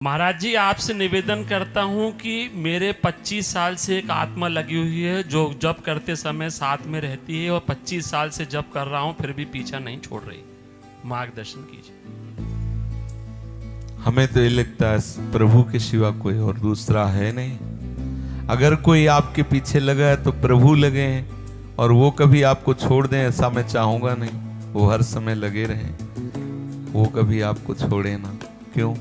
महाराज जी, आपसे निवेदन करता हूँ कि मेरे 25 साल से एक आत्मा लगी हुई है जो जप करते समय साथ में रहती है और 25 साल से जप कर रहा हूँ फिर भी पीछा नहीं छोड़ रही। मार्गदर्शन कीजिए। हमें तो ये लगता है प्रभु के सिवा कोई और दूसरा है नहीं। अगर कोई आपके पीछे लगा है तो प्रभु लगे हैं, और वो कभी आपको छोड़ दें ऐसा मैं चाहूंगा नहीं। वो हर समय लगे रहें, वो कभी आपको छोड़े ना। क्यों?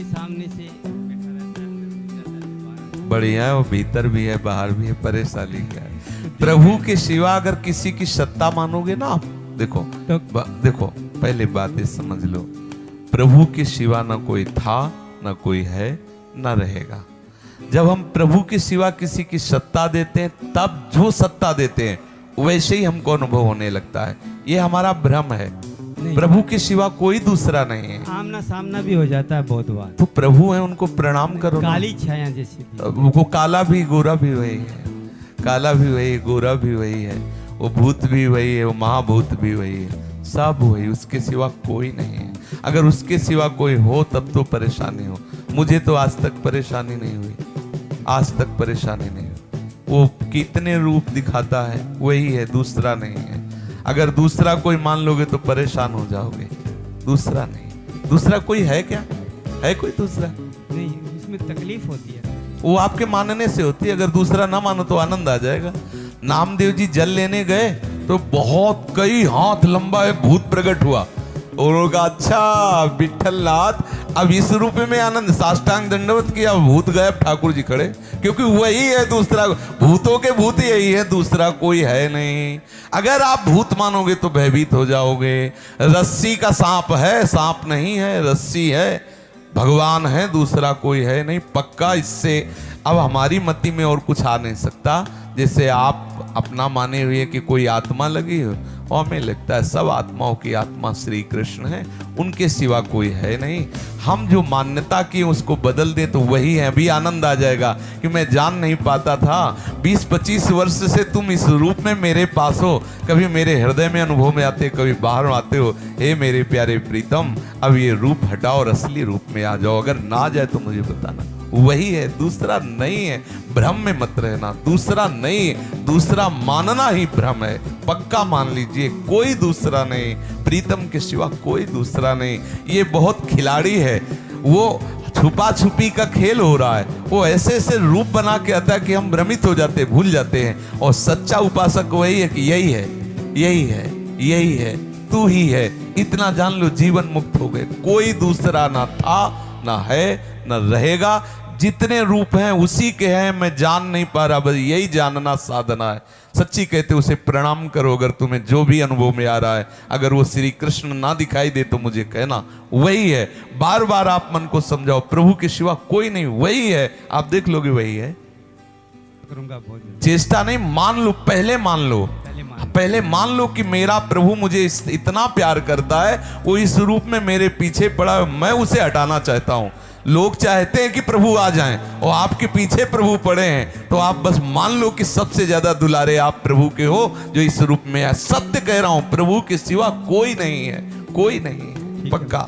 सामने से बढ़िया है, वो भीतर भी है बाहर भी है, परेशानी क्या है? प्रभु के सिवा अगर किसी की सत्ता मानोगे ना आप, देखो पहले बात ये समझ लो, प्रभु के सिवा ना कोई था, ना कोई है, ना रहेगा। जब हम प्रभु के सिवा किसी की सत्ता देते हैं, तब जो सत्ता देते हैं वैसे ही हमको अनुभव होने लगता है। ये हमारा भ्रम है। प्रभु के सिवा कोई दूसरा नहीं है। आमना सामना भी हो जाता है बहुत बार। तो प्रभु है, उनको प्रणाम करो। काली छाया जैसी वो काला भी गोरा भी वही है, काला भी वही, गोरा भी वही है, वो भूत भी वही है, वो महाभूत भी वही है, सब वही, उसके सिवा कोई नहीं है। अगर उसके सिवा कोई हो तब तो परेशानी हो। मुझे तो आज तक परेशानी नहीं हुई, आज तक परेशानी नहीं हुई। वो कितने रूप दिखाता है, वही है, दूसरा नहीं है। अगर दूसरा कोई मान लोगे तो परेशान हो जाओगे। दूसरा नहीं, दूसरा कोई है क्या? है कोई दूसरा? नहीं, उसमें तकलीफ होती है। वो आपके मानने से होती है। अगर दूसरा ना मानो तो आनंद आ जाएगा। नामदेव जी जल लेने गए तो बहुत कई हाथ लंबा एक भूत प्रकट हुआ और कहा, अच्छा विठलनाथ, अब इस रूप में आनंद। साष्टांग दंडवत किया, भूत गायब, ठाकुर जी खड़े, क्योंकि वही है, दूसरा भूतों के भूत यही है, दूसरा कोई है नहीं। अगर आप भूत मानोगे तो भयभीत हो जाओगे। रस्सी का सांप है, सांप नहीं है, रस्सी है, भगवान है, दूसरा कोई है नहीं, पक्का। इससे अब हमारी मति में और कुछ आ नहीं सकता। जैसे आप अपना माने हुए कि कोई आत्मा लगी हो, और हमें लगता है सब आत्माओं की आत्मा श्री कृष्ण है, उनके सिवा कोई है नहीं। हम जो मान्यता की उसको बदल दे तो वही है। अभी आनंद आ जाएगा कि मैं जान नहीं पाता था, 20-25 वर्ष से तुम इस रूप में मेरे पास हो, कभी मेरे हृदय में अनुभव में आते, कभी बाहर आते हो। हे मेरे प्यारे प्रीतम, अब ये रूप हटाओ और असली रूप में आ जाओ। अगर ना आ जाए तो मुझे बताना। वही है, दूसरा नहीं है। भ्रम में मत रहना, दूसरा नहीं है। दूसरा मानना ही भ्रम है। पक्का मान लीजिए, कोई दूसरा नहीं, प्रीतम के सिवा कोई दूसरा नहीं। ये बहुत खिलाड़ी है, वो छुपा छुपी का खेल हो रहा है। वो ऐसे ऐसे रूप बना के आता है कि हम भ्रमित हो जाते, भूल जाते हैं। और सच्चा उपासक वही है कि यही है, यही है, यही है, तू ही है। इतना जान लो, जीवन मुक्त हो गए। कोई दूसरा ना था, ना है, ना रहेगा। जितने रूप हैं उसी के हैं, मैं जान नहीं पा रहा, बस यही जानना साधना है। सच्ची कहते उसे प्रणाम करो। अगर तुम्हें जो भी अनुभव में आ रहा है, अगर वो श्री कृष्ण ना दिखाई दे तो मुझे कहना, वही है। बार बार आप मन को समझाओ, प्रभु के सिवा कोई नहीं, वही है। आप देख लोगे वही है। चेष्टा नहीं, मान लो, पहले मान लो, पहले मान लो कि मेरा प्रभु मुझे इतना प्यार करता है, वो इस रूप में मेरे पीछे पड़ा है, मैं उसे हटाना चाहता हूं। लोग चाहते हैं कि प्रभु आ जाएं और आपके पीछे प्रभु पड़े हैं, तो आप बस मान लो कि सबसे ज्यादा दुलारे आप प्रभु के हो जो इस रूप में है। सत्य कह रहा हूं, प्रभु के सिवा कोई नहीं है, कोई नहीं, पक्का।